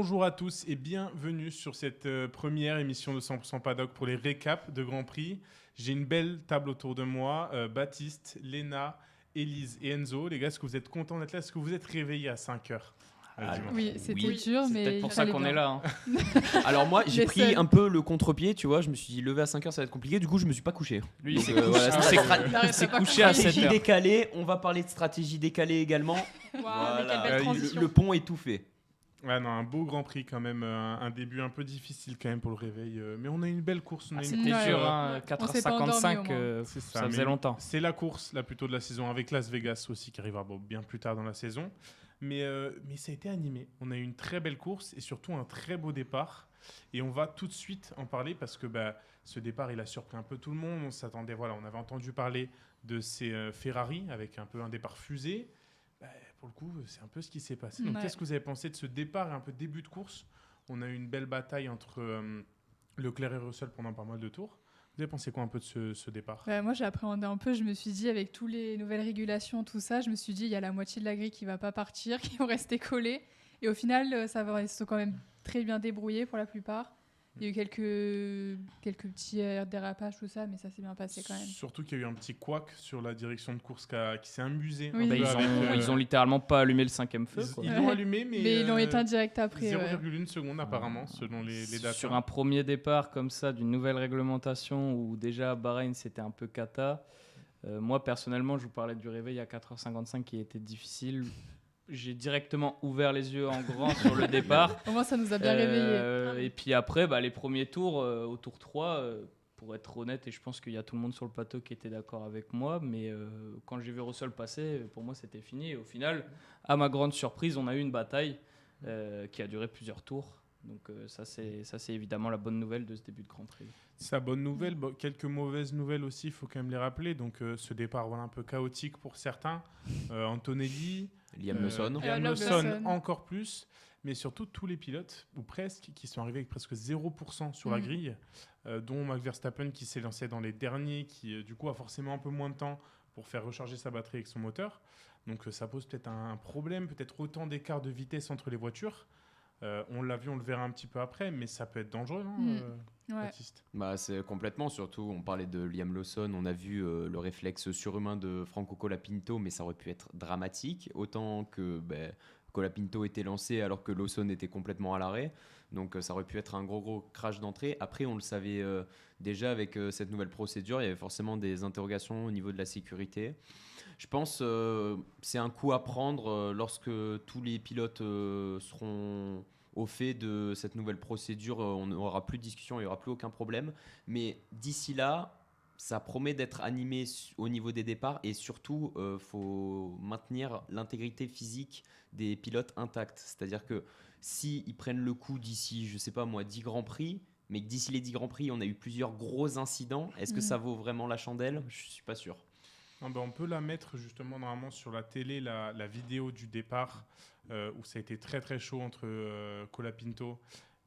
Bonjour à tous et bienvenue sur cette première émission de 100% Paddock pour les récaps de Grand Prix. J'ai une belle table autour de moi. Baptiste, Léna, Élise et Enzo. Les gars, est-ce que vous êtes contents d'être là? Est-ce que vous êtes réveillés à 5h? Oui, c'était dur, c'est mais peut-être pour ça qu'on est là. Alors moi, j'ai pris seuls. un peu le contre-pied, tu vois. Je me suis dit, lever à 5h, ça va être compliqué. Du coup, je me suis pas couché. Lui, Donc, il voilà, s'est couché à stratégie 7h. décalée. On va parler de stratégie décalée également. Mais Voilà. quelle belle transition. Le pont est tout fait. Ouais, non, un beau Grand Prix quand même. Un début un peu difficile quand même pour le réveil. Mais on a une belle course. C'était Ouais. dur, hein, On s'est pas endormi, 4h55, au moins. C'est ça mais faisait longtemps. C'est la course là plutôt de la saison avec Las Vegas aussi qui arrivera bien plus tard dans la saison. Mais ça a été animé. On a eu une très belle course et surtout un très beau départ. Et on va tout de suite en parler parce que ce départ, il a surpris un peu tout le monde. On s'attendait, on avait entendu parler de ces Ferrari avec un peu un départ fusé. Pour le coup, c'est un peu ce qui s'est passé. Donc, qu'est-ce que vous avez pensé de ce départ et un peu début de course? On a eu une belle bataille entre Leclerc et Russell pendant pas mal de tours. Vous avez pensé quoi un peu de ce départ? Moi, j'ai appréhendé un peu. Je me suis dit, avec toutes les nouvelles régulations, tout ça, je me suis dit, il y a la moitié de la grille qui va pas partir, qui vont rester collés. Et au final, ils se sont quand même très bien débrouillés pour la plupart. Il y a eu quelques petits dérapages, tout ça, mais ça s'est bien passé quand même. Surtout qu'il y a eu un petit couac sur la direction de course qui s'est amusé. Oui. un peu Ils ont littéralement pas allumé le 5e feu. quoi. Ils l'ont allumé, mais ils l'ont éteint direct après. 0,1 seconde apparemment, selon les dates. Sur un premier départ comme ça, d'une nouvelle réglementation où déjà à Bahreïn c'était un peu cata. Moi personnellement, je vous parlais du réveil à 4h55 qui était difficile. J'ai directement ouvert les yeux en grand sur le départ. Au moins, ça nous a bien réveillés. Et puis après, les premiers tours, au tour 3, pour être honnête, et je pense qu'il y a tout le monde sur le plateau qui était d'accord avec moi, mais quand j'ai vu Russell passer, pour moi c'était fini. Et au final, à ma grande surprise, on a eu une bataille qui a duré plusieurs tours. Donc ça c'est évidemment la bonne nouvelle de ce début de Grand Prix. C'est la bonne nouvelle. Quelques mauvaises nouvelles aussi, il faut quand même les rappeler. Donc ce départ un peu chaotique pour certains. Antonelli, Liam Lawson. Liam Lawson. Lawson encore plus. Mais surtout tous les pilotes, ou presque, qui sont arrivés avec presque 0% sur la grille, dont Max Verstappen qui s'est lancé dans les derniers, qui du coup a forcément un peu moins de temps pour faire recharger sa batterie avec son moteur. Donc ça pose peut-être un problème, peut-être autant d'écart de vitesse entre les voitures. On l'a vu, on le verra un petit peu après, mais ça peut être dangereux, Baptiste? C'est complètement, surtout on parlait de Liam Lawson, on a vu le réflexe surhumain de Franco Colapinto, mais ça aurait pu être dramatique, autant que Colapinto était lancé alors que Lawson était complètement à l'arrêt, donc ça aurait pu être un gros crash d'entrée. Après on le savait déjà avec cette nouvelle procédure, il y avait forcément des interrogations au niveau de la sécurité. Je pense c'est un coup à prendre lorsque tous les pilotes seront au fait de cette nouvelle procédure. On n'aura plus de discussion, il n'y aura plus aucun problème. Mais d'ici là, ça promet d'être animé au niveau des départs et surtout, faut maintenir l'intégrité physique des pilotes intacte. C'est-à-dire que s'ils prennent le coup d'ici, je sais pas moi, 10 Grands Prix, mais que d'ici les 10 Grands Prix, on a eu plusieurs gros incidents, est-ce que ça vaut vraiment la chandelle? Je suis pas sûr. On peut la mettre justement normalement sur la télé, la vidéo du départ où ça a été très très chaud entre Colapinto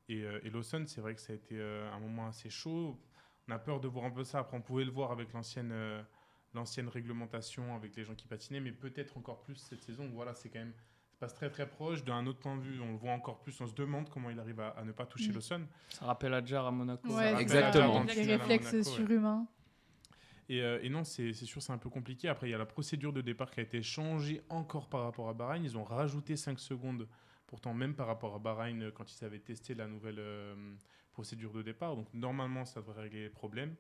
et Lawson. C'est vrai que ça a été un moment assez chaud. On a peur de voir un peu ça. Après, on pouvait le voir avec l'ancienne réglementation, avec les gens qui patinaient, mais peut-être encore plus cette saison. Voilà, c'est quand même, ça passe très très proche. D'un autre point de vue, on le voit encore plus. On se demande comment il arrive à ne pas toucher Lawson. Ça rappelle Adjar à Monaco. Ouais, exactement. Les réflexes surhumains. Et non, c'est sûr, c'est un peu compliqué. Après, il y a la procédure de départ qui a été changée encore par rapport à Bahreïn. Ils ont rajouté 5 secondes, pourtant même par rapport à Bahreïn, quand ils avaient testé la nouvelle procédure de départ. Donc normalement, ça devrait régler les problèmes.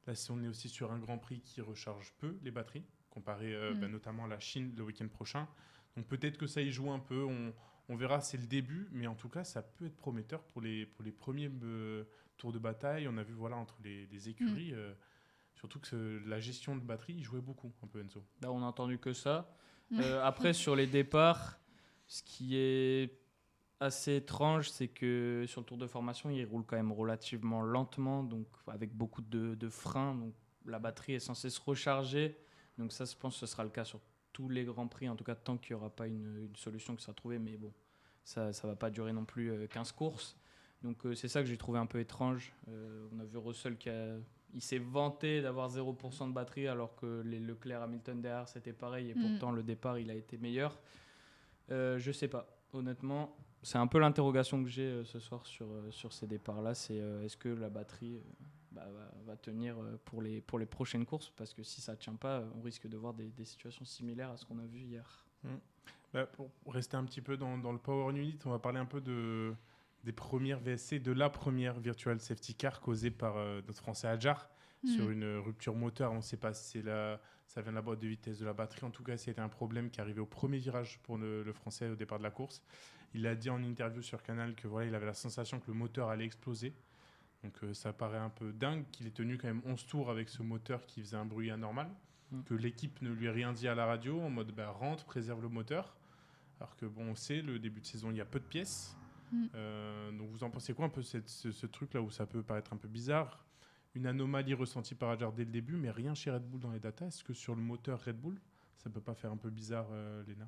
Là, on est aussi sur un Grand Prix qui recharge peu les batteries, comparé notamment à la Chine le week-end prochain. Donc peut-être que ça y joue un peu. On verra, c'est le début. Mais en tout cas, ça peut être prometteur pour les premiers tours de bataille. On a vu entre les écuries... Surtout que la gestion de batterie, il jouait beaucoup, un peu Enzo. Là, on n'a entendu que ça. Après, sur les départs, ce qui est assez étrange, c'est que sur le tour de formation, il roule quand même relativement lentement, donc avec beaucoup de freins. Donc la batterie est censée se recharger. Donc ça, je pense que ce sera le cas sur tous les Grands Prix, en tout cas tant qu'il n'y aura pas une solution qui sera trouvée. Mais bon, ça ne va pas durer non plus 15 courses. Donc c'est ça que j'ai trouvé un peu étrange. On a vu Russell il s'est vanté d'avoir 0% de batterie alors que les Leclerc Hamilton derrière c'était pareil et pourtant le départ il a été meilleur. Je sais pas, honnêtement, C'est un peu l'interrogation que j'ai ce soir sur ces départs-là. C'est est-ce que la batterie va tenir pour les prochaines courses? Parce que si ça ne tient pas, on risque de voir des situations similaires à ce qu'on a vu hier. Pour rester un petit peu dans le Power Unit, on va parler un peu des premières VSC, de la première Virtual Safety Car causée par notre Français Adjar sur une rupture moteur. On ne sait pas si ça vient de la boîte de vitesse de la batterie. En tout cas, c'était un problème qui arrivait au premier virage pour le Français au départ de la course. Il a dit en interview sur Canal que il avait la sensation que le moteur allait exploser. Donc ça paraît un peu dingue qu'il ait tenu quand même 11 tours avec ce moteur qui faisait un bruit anormal. Que l'équipe ne lui ait rien dit à la radio en mode rentre, préserve le moteur. Alors que on sait, le début de saison, il y a peu de pièces. Donc vous en pensez quoi un peu ce truc-là où ça peut paraître un peu bizarre? Une anomalie ressentie par Adjar dès le début, mais rien chez Red Bull dans les datas. Est-ce que sur le moteur Red Bull, ça peut pas faire un peu bizarre, Léna?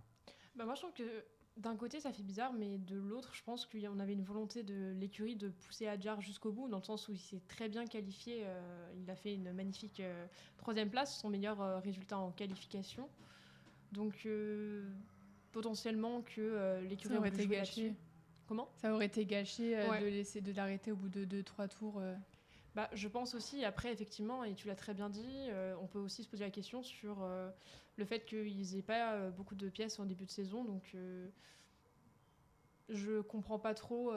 Moi, je trouve que d'un côté, ça fait bizarre, mais de l'autre, je pense qu'on avait une volonté de l'écurie de pousser Adjar jusqu'au bout, dans le sens où il s'est très bien qualifié. Il a fait une magnifique 3e place, son meilleur résultat en qualification. Donc, potentiellement que l'écurie aurait aurait été joué gâché. là-dessus. Comment ? Ça aurait été gâché de l'arrêter au bout de 2-3 tours. Je pense aussi, après, effectivement, et tu l'as très bien dit, on peut aussi se poser la question sur le fait qu'ils n'aient pas beaucoup de pièces en début de saison. Donc, je ne comprends pas trop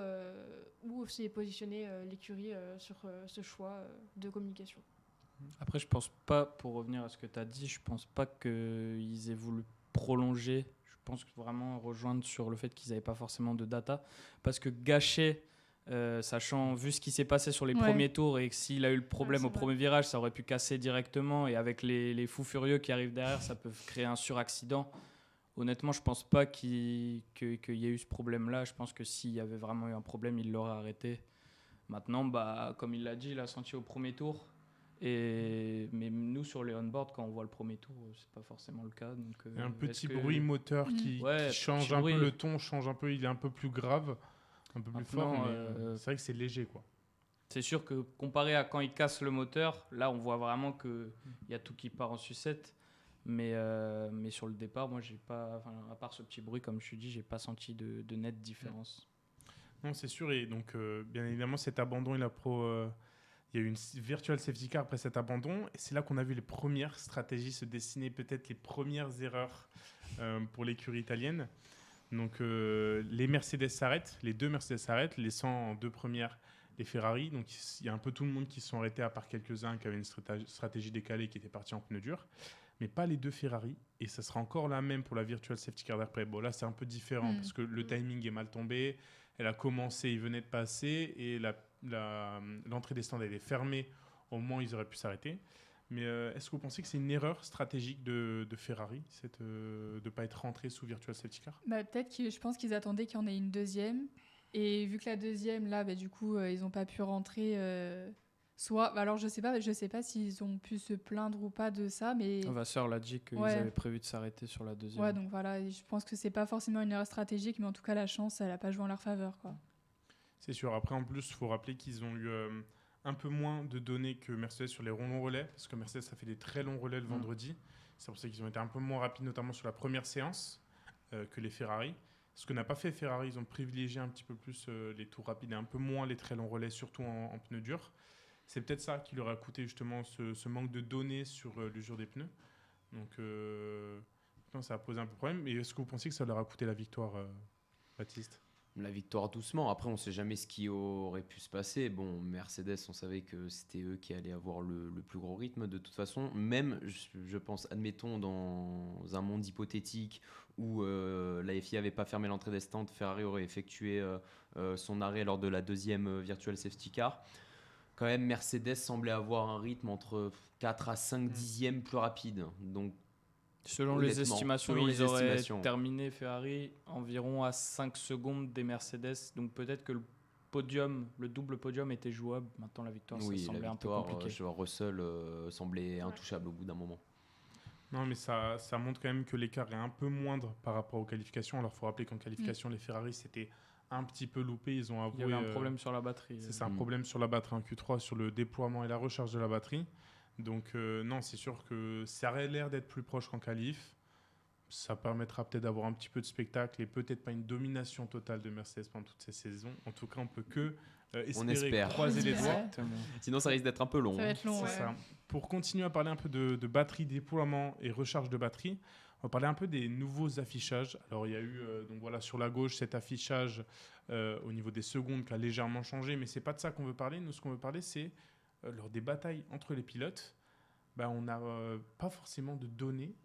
où s'est positionnée l'écurie sur ce choix de communication. Après, je pense pas, pour revenir à ce que tu as dit, je pense pas qu'ils aient voulu prolonger. Je pense que vraiment rejoindre sur le fait qu'ils n'avaient pas forcément de data. Parce que gâcher, sachant, vu ce qui s'est passé sur les premiers tours et que s'il a eu le problème au premier virage, ça aurait pu casser directement. Et avec les fous furieux qui arrivent derrière, ça peut créer un suraccident. Honnêtement, je pense pas qu'il y ait eu ce problème-là. Je pense que s'il y avait vraiment eu un problème, il l'aurait arrêté. Maintenant, comme il l'a dit, il a senti au premier tour. Mais nous, sur les on-board, quand on voit le premier tour, c'est pas forcément le cas. Donc, un petit bruit moteur qui change un peu, le ton change un peu, il est un peu plus grave, un peu plus fort, mais c'est vrai que c'est léger, quoi. C'est sûr que comparé à quand il casse le moteur, là on voit vraiment qu'il y a tout qui part en sucette. Mais sur le départ, moi, j'ai pas, à part ce petit bruit, comme je te dis, j'ai pas senti de nette différence. Non, c'est sûr. Et donc, bien évidemment, cet abandon, il y a eu une virtual safety car après cet abandon. Et c'est là qu'on a vu les premières stratégies se dessiner, peut-être les premières erreurs pour l'écurie italienne. Donc, les Mercedes s'arrêtent, les deux Mercedes s'arrêtent, laissant en deux premières les Ferrari. Donc, il y a un peu tout le monde qui se sont arrêtés, à part quelques-uns qui avaient une stratégie décalée qui était partie en pneus durs. Mais pas les deux Ferrari. Et ça sera encore la même pour la virtual safety car d'après. Bon, là, c'est un peu différent parce que le timing est mal tombé. Elle a commencé, il venait de passer. Et l'entrée des stands, elle est fermée. Au moment où ils auraient pu s'arrêter. Mais est-ce que vous pensez que c'est une erreur stratégique de Ferrari, de ne pas être rentré sous virtual safety car? Peut-être que je pense qu'ils attendaient qu'il y en ait une deuxième. Et vu que la deuxième, là, du coup, ils n'ont pas pu rentrer... Alors, je sais pas s'ils ont pu se plaindre ou pas de ça, mais... Vasseur l'a dit qu'ils avaient prévu de s'arrêter sur la deuxième. Ouais, donc voilà, et je pense que c'est pas forcément une erreur stratégique, mais en tout cas, la chance, elle a pas joué en leur faveur, quoi. C'est sûr. Après, en plus, il faut rappeler qu'ils ont eu un peu moins de données que Mercedes sur les longs relais, parce que Mercedes a fait des très longs relais le vendredi. C'est pour ça qu'ils ont été un peu moins rapides, notamment sur la première séance, que les Ferrari. Ce que n'a pas fait Ferrari, ils ont privilégié un petit peu plus les tours rapides et un peu moins les très longs relais, surtout en pneus durs. C'est peut-être ça qui leur a coûté justement ce manque de données sur l'usure des pneus. Donc, ça a posé un peu de problème. Mais est-ce que vous pensez que ça leur a coûté la victoire, Baptiste? La victoire doucement. Après, on ne sait jamais ce qui aurait pu se passer. Bon, Mercedes, on savait que c'était eux qui allaient avoir le plus gros rythme. De toute façon, même, je pense, admettons, dans un monde hypothétique où la FIA n'avait pas fermé l'entrée des stands, Ferrari aurait effectué son arrêt lors de la deuxième virtual safety car. Quand même, Mercedes semblait avoir un rythme entre 4 à 5 dixièmes plus rapide. Donc, selon les estimations, ils auraient terminé Ferrari environ à 5 secondes des Mercedes. Donc peut-être que le double podium était jouable. Maintenant, la victoire, ça semblait un peu compliqué. Russell semblait intouchable au bout d'un moment. Non, mais ça montre quand même que l'écart est un peu moindre par rapport aux qualifications. Alors, il faut rappeler qu'en qualification, les Ferrari, c'était un petit peu loupé. Ils ont avoué... Il y avait un problème sur la batterie. C'est un problème sur la batterie en Q3, sur le déploiement et la recharge de la batterie. Donc, non, c'est sûr que ça aurait l'air d'être plus proche qu'en qualif. ça permettra peut-être d'avoir un petit peu de spectacle et peut-être pas une domination totale de Mercedes pendant toutes ces saisons. En tout cas, on peut que espère. croiser les doigts. Exactement. Sinon, ça risque d'être un peu long. Ça va être long, C'est ouais. ça. Pour continuer à parler un peu de batterie, déploiement et recharge de batterie, on va parler un peu des nouveaux affichages. Alors, il y a eu donc voilà, sur la gauche cet affichage au niveau des secondes qui a légèrement changé, mais c'est pas de ça qu'on veut parler. Nous, ce qu'on veut parler, c'est lors des batailles entre les pilotes. On n'a pas forcément de données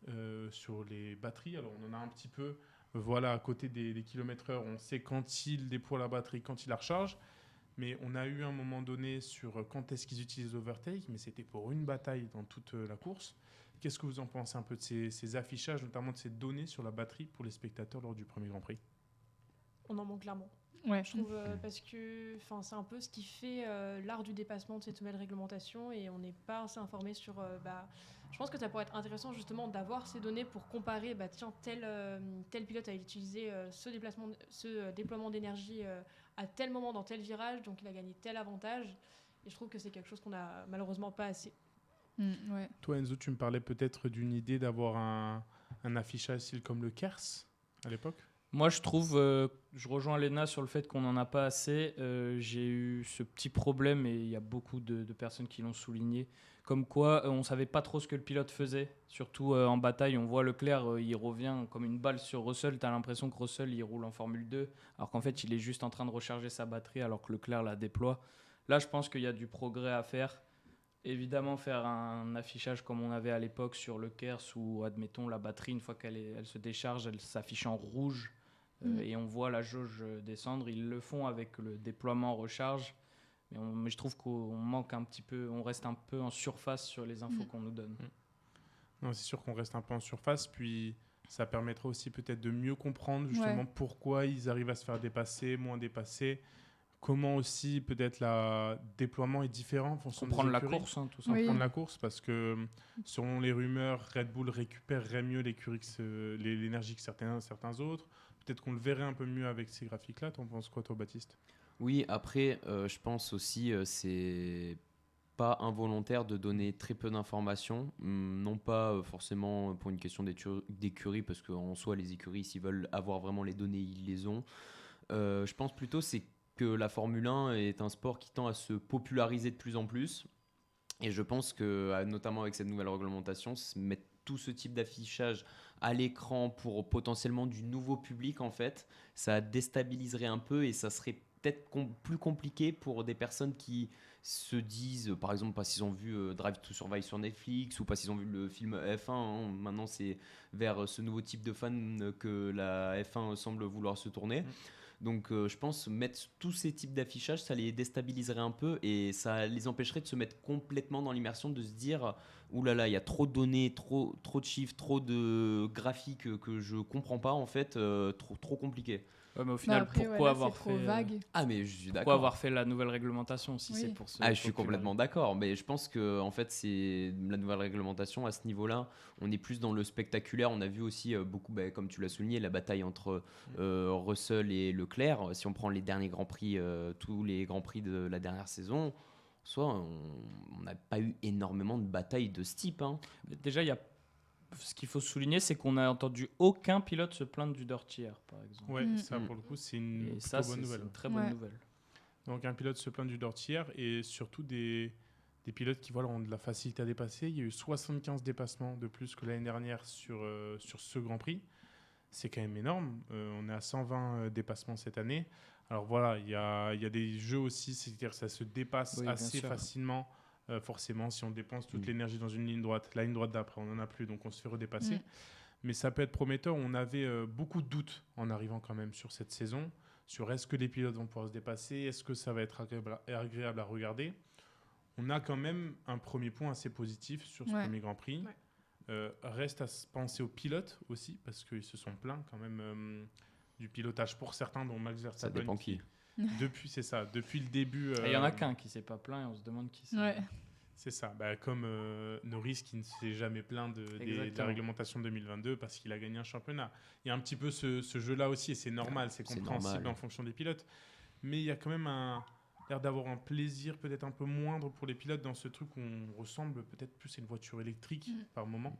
sur les batteries. Alors, on en a un petit peu voilà, à côté des kilomètres-heure. On sait quand il déploie la batterie, quand il la recharge. Mais on a eu un moment donné sur quand est-ce qu'ils utilisent l'overtake, mais c'était pour une bataille dans toute la course. Qu'est-ce que vous en pensez un peu de ces affichages, notamment de ces données sur la batterie pour les spectateurs lors du premier Grand Prix? On en manque clairement. Ouais. Je trouve parce que c'est un peu ce qui fait l'art du dépassement de cette nouvelle réglementation et on n'est pas assez informé sur. Je pense que ça pourrait être intéressant justement d'avoir ces données pour comparer. Tiens, tel pilote a utilisé ce déploiement d'énergie à tel moment dans tel virage, donc il a gagné tel avantage. Et je trouve que c'est quelque chose qu'on n'a malheureusement pas assez. Ouais. Toi, Enzo, tu me parlais peut-être d'une idée d'avoir un affichage style comme le Kers à l'époque. Moi, je trouve, je rejoins Léna sur le fait qu'on n'en a pas assez. J'ai eu ce petit problème et il y a beaucoup de personnes qui l'ont souligné. Comme quoi, on ne savait pas trop ce que le pilote faisait. Surtout en bataille, on voit Leclerc, il revient comme une balle sur Russell. Tu as l'impression que Russell, il roule en Formule 2, alors qu'en fait, il est juste en train de recharger sa batterie alors que Leclerc la déploie. Là, je pense qu'il y a du progrès à faire. Évidemment, faire un affichage comme on avait à l'époque sur le Kers où, admettons, la batterie, une fois qu'elle se décharge, elle s'affiche en rouge. Et on voit la jauge descendre. Ils le font avec le déploiement recharge. Mais je trouve qu'on manque un petit peu, on reste un peu en surface sur les infos qu'on nous donne. Non, c'est sûr qu'on reste un peu en surface. Puis ça permettra aussi peut-être de mieux comprendre justement pourquoi ils arrivent à se faire dépasser, moins dépasser. Comment aussi peut-être le déploiement est différent en fonction des Comprendre la écuries. course, tout Oui. simplement. Prendre la course parce que selon les rumeurs, Red Bull récupérerait mieux l'énergie que certains autres. Peut-être qu'on le verrait un peu mieux avec ces graphiques-là. T'en penses quoi, toi, Baptiste? Oui, après, je pense aussi c'est pas involontaire de donner très peu d'informations, non pas forcément pour une question d'écurie, parce qu'en soi, les écuries, s'ils veulent avoir vraiment les données, ils les ont. Je pense plutôt c'est que la Formule 1 est un sport qui tend à se populariser de plus en plus. Et je pense que, notamment avec cette nouvelle réglementation, mettre tout ce type d'affichage à l'écran pour potentiellement du nouveau public, en fait, ça déstabiliserait un peu et ça serait peut-être plus compliqué pour des personnes qui se disent, par exemple, parce qu'ils ont vu Drive to Survive sur Netflix ou parce qu'ils ont vu le film F1. Hein, maintenant, c'est vers ce nouveau type de fan que la F1 semble vouloir se tourner. Donc je pense mettre tous ces types d'affichage, ça les déstabiliserait un peu et ça les empêcherait de se mettre complètement dans l'immersion, de se dire oulala, il y a trop de données, trop de chiffres, trop de graphiques que je comprends pas en fait, trop compliqué. Ouais, mais au final, Après, pourquoi là, avoir c'est trop vague. Ah mais je suis pourquoi d'accord. avoir fait la nouvelle réglementation si Oui. c'est pour se Ah, je suis populariser. complètement d'accord, mais je pense que en fait c'est la nouvelle réglementation à ce niveau-là. On est plus dans le spectaculaire. On a vu aussi beaucoup, comme tu l'as souligné, la bataille entre Russell et Leclerc. Si on prend les derniers grands prix, tous les grands prix de la dernière saison, soit on n'a pas eu énormément de batailles de ce type. Hein. Déjà, ce qu'il faut souligner, c'est qu'on n'a entendu aucun pilote se plaindre du dirty air, par exemple. Ouais, ça pour le coup, c'est une Et plutôt ça, bonne nouvelle. c'est une très bonne Ouais. nouvelle. Donc un pilote se plaint du dirty air et surtout des pilotes qui ont de la facilité à dépasser. Il y a eu 75 dépassements de plus que l'année dernière sur ce Grand Prix. C'est quand même énorme. On est à 120 dépassements cette année. Alors voilà, il y a des jeux aussi, c'est-à-dire que ça se dépasse Oui, bien assez sûr. facilement. Forcément, si on dépense toute l'énergie dans une ligne droite, la ligne droite d'après, on n'en a plus, donc on se fait redépasser. Mais ça peut être prometteur. On avait beaucoup de doutes en arrivant quand même sur cette saison, sur est-ce que les pilotes vont pouvoir se dépasser, est-ce que ça va être agréable à regarder. On a quand même un premier point assez positif sur ce premier Grand Prix. Reste à se penser aux pilotes aussi, parce qu'ils se sont plaints quand même du pilotage pour certains, dont Max Verstappen. Ça dépend qui. Depuis le début. Il y en a qu'un qui s'est pas plaint et on se demande qui c'est. Ouais. C'est ça, comme Norris qui ne s'est jamais plaint de la réglementation 2022 parce qu'il a gagné un championnat. Il y a un petit peu ce jeu-là aussi et c'est normal, c'est compréhensible normal. en fonction des pilotes. Mais il y a quand même l'air d'avoir un plaisir peut-être un peu moindre pour les pilotes dans ce truc où on ressemble peut-être plus à une voiture électrique par moment.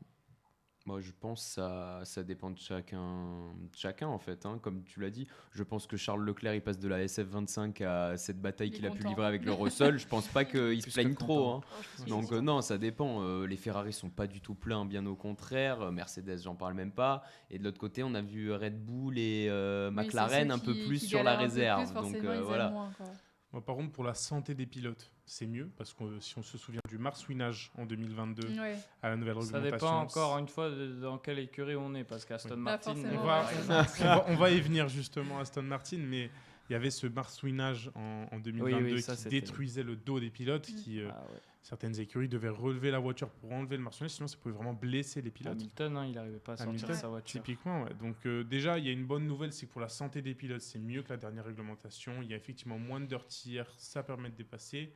Moi, je pense que ça dépend de chacun en fait. Hein. Comme tu l'as dit, je pense que Charles Leclerc, il passe de la SF25 à cette bataille Il est qu'il a pu content. livrer avec le Russell. Je pense pas qu'il se Plus plaigne que trop. content. Hein. Oh, je pense qu'il Donc est non, ça dépend. Les Ferrari sont pas du tout pleins, bien au contraire. Mercedes, j'en parle même pas. Et de l'autre côté, on a vu Red Bull et Oui, c'est McLaren ceux un peu qui plus sur la galèrent un peu plus, réserve. Donc forcément, ils aiment voilà. moins, quoi. Moi, par contre, pour la santé des pilotes, c'est mieux parce que si on se souvient du marsouinage en 2022 Ouais. à la nouvelle Ça réglementation. dépend encore une fois dans quelle écurie on est, parce qu'Aston Oui. Martin. forcément, On va, ouais. on va y venir justement à Aston Martin, mais il y avait ce marsouinage en 2022 Oui, ça, qui c'était- détruisait le dos des pilotes, qui Ah ouais. certaines écuries devaient relever la voiture pour enlever le marsouinage, sinon ça pouvait vraiment blesser les pilotes. Hamilton, hein, il n'arrivait pas à sortir Hamilton, sa voiture. Typiquement, ouais. Donc déjà, il y a une bonne nouvelle, c'est que pour la santé des pilotes, c'est mieux que la dernière réglementation. Il y a effectivement moins de dirty air, ça permet de dépasser.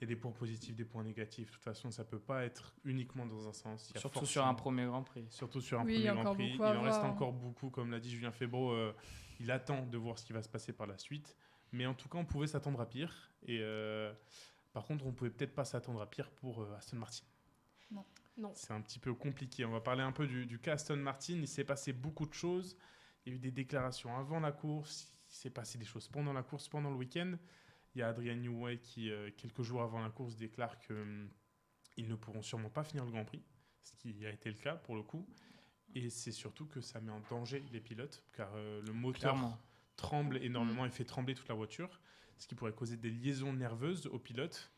Il y a des points positifs, des points négatifs. De toute façon, ça peut pas être uniquement dans un sens. Il y a Surtout forcément- sur un premier Grand Prix. Surtout sur un Oui, premier encore Grand Prix. Il beaucoup à en reste voir. encore beaucoup, comme l'a dit Julien Febvre. Il attend de voir ce qui va se passer par la suite. Mais en tout cas, on pouvait s'attendre à pire. Et par contre, on pouvait peut-être pas s'attendre à pire pour Aston Martin. Non. C'est un petit peu compliqué. On va parler un peu du cas Aston Martin. Il s'est passé beaucoup de choses. Il y a eu des déclarations avant la course. Il s'est passé des choses pendant la course, pendant le week-end. Il y a Adrian Newey qui, quelques jours avant la course, déclare qu'ils ne pourront sûrement pas finir le Grand Prix, ce qui a été le cas pour le coup. Et c'est surtout que ça met en danger les pilotes, car le moteur Clairement. tremble énormément et fait trembler toute la voiture, ce qui pourrait causer des liaisons nerveuses aux pilotes.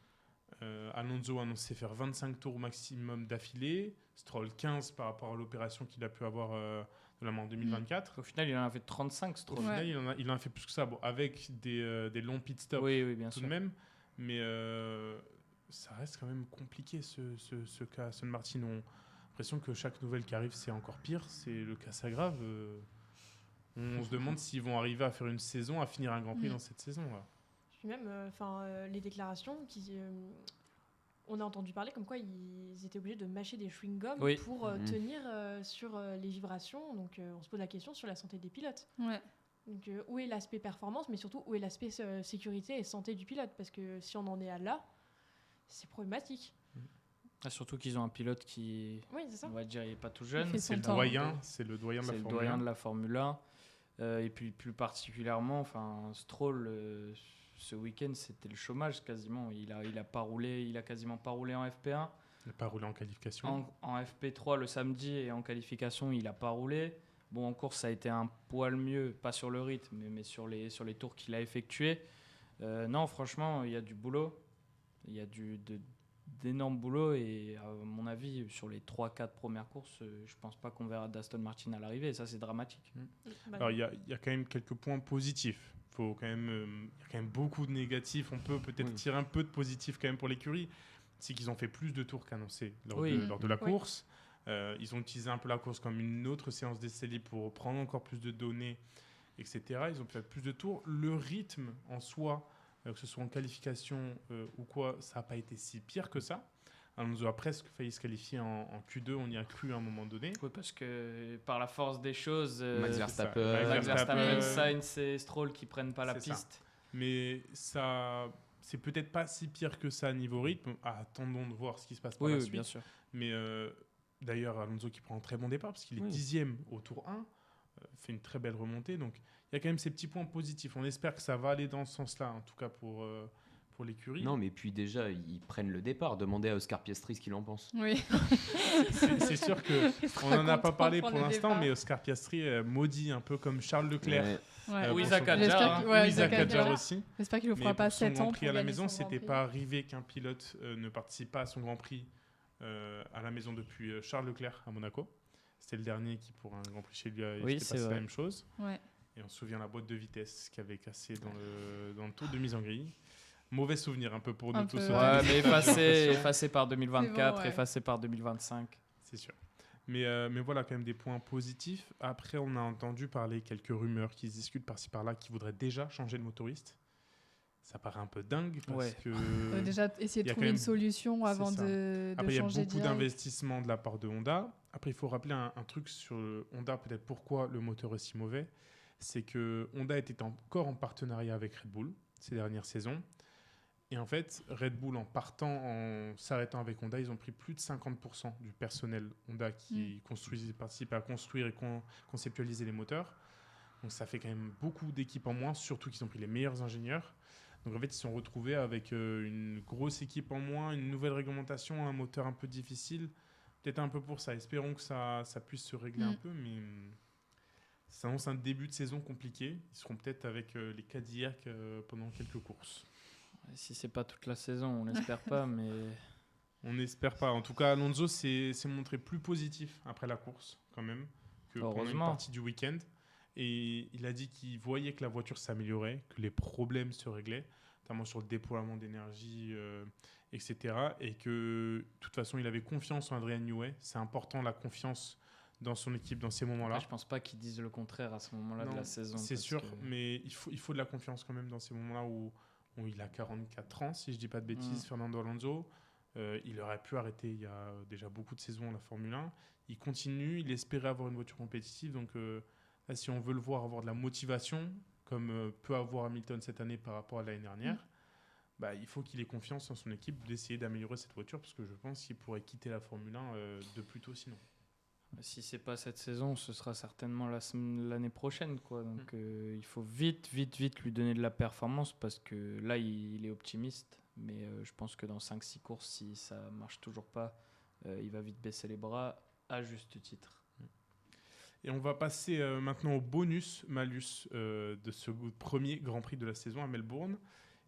Alonso a annoncé faire 25 tours au maximum d'affilée, Stroll 15 par rapport à l'opération qu'il a pu avoir notamment en 2024. Au final, il en a fait 35, Au Stroll. Ouais. final, il en a fait plus que ça, bon, avec des longs pit stops Oui, bien tout sûr. de même, mais ça reste quand même compliqué ce cas Aston Martin. On a l'impression que chaque nouvelle qui arrive, c'est encore pire, c'est le cas s'aggrave. On se demande s'ils vont arriver à faire une saison, à finir un Grand Prix dans cette saison. Là. Puis même, les déclarations on a entendu parler comme quoi ils étaient obligés de mâcher des chewing-gums Oui. pour Mhm. tenir sur les vibrations. Donc on se pose la question sur la santé des pilotes. Ouais. Donc où est l'aspect performance, mais surtout où est l'aspect sécurité et santé du pilote? Parce que si on en est à là, c'est problématique. Ah, surtout qu'ils ont un pilote qui, Oui, c'est ça. on va dire, il n'est pas tout jeune. fait C'est le temps. doyen, c'est le doyen de C'est la le Formule doyen 1. de la Formule 1. Et puis plus particulièrement, enfin, Stroll, ce week-end, c'était le chômage quasiment. Il a pas roulé, il a quasiment pas roulé en FP1. Il n'a pas roulé en qualification. En FP3 le samedi et en qualification, il n'a pas roulé. Bon, en course, ça a été un poil mieux, pas sur le rythme, mais sur les tours qu'il a effectués. Non, franchement, il y a du boulot. Il y a d'énormes boulot et à mon avis, sur les 3-4 premières courses, je pense pas qu'on verra d'Aston Martin à l'arrivée et ça, c'est dramatique. Bah, Alors, il y a quand même quelques points positifs. Il y a quand même beaucoup de négatifs. On peut peut-être Oui. tirer un peu de positif quand même pour l'écurie. C'est qu'ils ont fait plus de tours qu'annoncé lors, Oui. lors de la Oui. course. Ils ont utilisé un peu la course comme une autre séance d'essai libre pour prendre encore plus de données, etc. Ils ont fait plus de tours. Le rythme en soi, que ce soit en qualification ou quoi, ça n'a pas été si pire que ça. Alonso a presque failli se qualifier en Q2, on y a cru à un moment donné. Oui, parce que par la force des choses, Max ça. Verstappen. Max Verstappen, Verstappen, Sainz et Stroll qui prennent pas la C'est ça. piste. Mais ça, c'est peut-être pas si pire que ça niveau rythme. Attendons de voir ce qui se passe par Oui, la oui, suite. bien sûr. Mais d'ailleurs, Alonso qui prend un très bon départ parce qu'il est Oui. 10e au tour 1, fait une très belle remontée. Donc il y a quand même ces petits points positifs. On espère que ça va aller dans ce sens-là, en tout cas pour l'écurie. Non, mais puis déjà, ils prennent le départ. Demandez à Oscar Piastri ce qu'il en pense. Oui. C'est sûr que on n'en a pas parlé pour l'instant, mais Oscar Piastri maudit un peu comme Charles Leclerc. Ouais. Euh, Ou pour Isaac son- Hadjar, J'espère hein. que- Ou ouais, Isaac Isaac Hadjar Hadjar. aussi. J'espère qu'il ne Mais fera pas pour son 7 Grand ans Prix pour à la gagner maison, son Grand c'était Prix. pas arrivé qu'un pilote ne participe pas à son Grand Prix à la maison depuis Charles Leclerc à Monaco. C'était le dernier qui, pour un Grand Prix chez lui, Oui, s'était c'est passé vrai. la même chose. Ouais. Et on se souvient la boîte de vitesse qui avait cassé dans le tour de mise en grille. Mauvais souvenir un peu pour Un nous tous. peu, autour Ouais, de mais cette présentation. effacé par 2024, C'est bon, ouais. effacé par 2025. C'est sûr. Mais voilà, quand même des points positifs. Après, on a entendu parler quelques rumeurs qui se discutent par-ci par-là qui voudraient déjà changer de motoriste. Ça paraît un peu dingue parce Ouais. que. Déjà, essayer il y de a trouver quand une même- solution avant c'est ça. de Après, il y a changer beaucoup direct. d'investissements de la part de Honda. Après, il faut rappeler un truc sur le Honda, peut-être pourquoi le moteur est si mauvais. C'est que Honda était encore en partenariat avec Red Bull ces dernières saisons. Et en fait, Red Bull, en s'arrêtant avec Honda, ils ont pris plus de 50% du personnel Honda qui participe à construire et conceptualiser les moteurs. Donc ça fait quand même beaucoup d'équipes en moins, surtout qu'ils ont pris les meilleurs ingénieurs. Donc en fait, ils se sont retrouvés avec une grosse équipe en moins, une nouvelle réglementation, un moteur un peu difficile. Peut-être un peu pour ça. Espérons que ça puisse se régler un peu, mais ça annonce un début de saison compliqué. Ils seront peut-être avec les Cadillac pendant quelques courses. Si c'est pas toute la saison, on l'espère pas, mais... On n'espère pas. En tout cas, Alonso s'est montré plus positif après la course, quand même, que pendant une partie du week-end. Et il a dit qu'il voyait que la voiture s'améliorait, que les problèmes se réglaient, notamment sur le déploiement d'énergie, etc. Et que, de toute façon, il avait confiance en Adrian Newey. C'est important, la confiance dans son équipe dans ces moments-là. Je pense pas qu'ils disent le contraire à ce moment-là de la saison. C'est sûr, mais il faut de la confiance quand même dans ces moments-là où il a 44 ans, si je dis pas de bêtises, Fernando Alonso. Il aurait pu arrêter il y a déjà beaucoup de saisons la Formule 1. Il continue, il espérait avoir une voiture compétitive. Donc là, si on veut le voir avoir de la motivation, comme peut avoir Hamilton cette année par rapport à l'année dernière, il faut qu'il ait confiance en son équipe d'essayer d'améliorer cette voiture, parce que je pense qu'il pourrait quitter la Formule 1 de plus tôt sinon. Si c'est pas cette saison, ce sera certainement l'année prochaine, quoi. Donc il faut vite lui donner de la performance, parce que là il est optimiste, mais je pense que dans 5-6 courses, si ça marche toujours pas, il va vite baisser les bras, à juste titre. Et on va passer maintenant au bonus-malus de ce premier Grand Prix de la saison à Melbourne.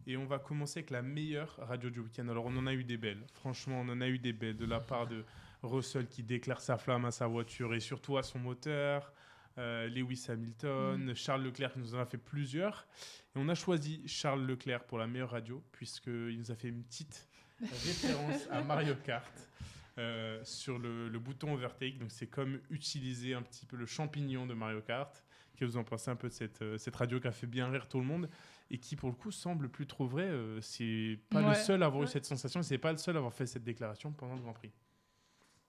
Et on va commencer avec la meilleure radio du week-end. Alors on en a eu des belles, franchement on en a eu des belles de la part de Russell qui déclare sa flamme à sa voiture et surtout à son moteur, Lewis Hamilton, Charles Leclerc qui nous en a fait plusieurs. Et on a choisi Charles Leclerc pour la meilleure radio, puisqu'il nous a fait une petite référence à Mario Kart sur le bouton overtake. Donc c'est comme utiliser un petit peu le champignon de Mario Kart. Qu'est-ce que vous en pensez un peu de cette radio qui a fait bien rire tout le monde et qui pour le coup semble plus trop vrai. C'est pas le seul à avoir eu cette sensation, c'est pas le seul à avoir fait cette déclaration pendant le Grand Prix.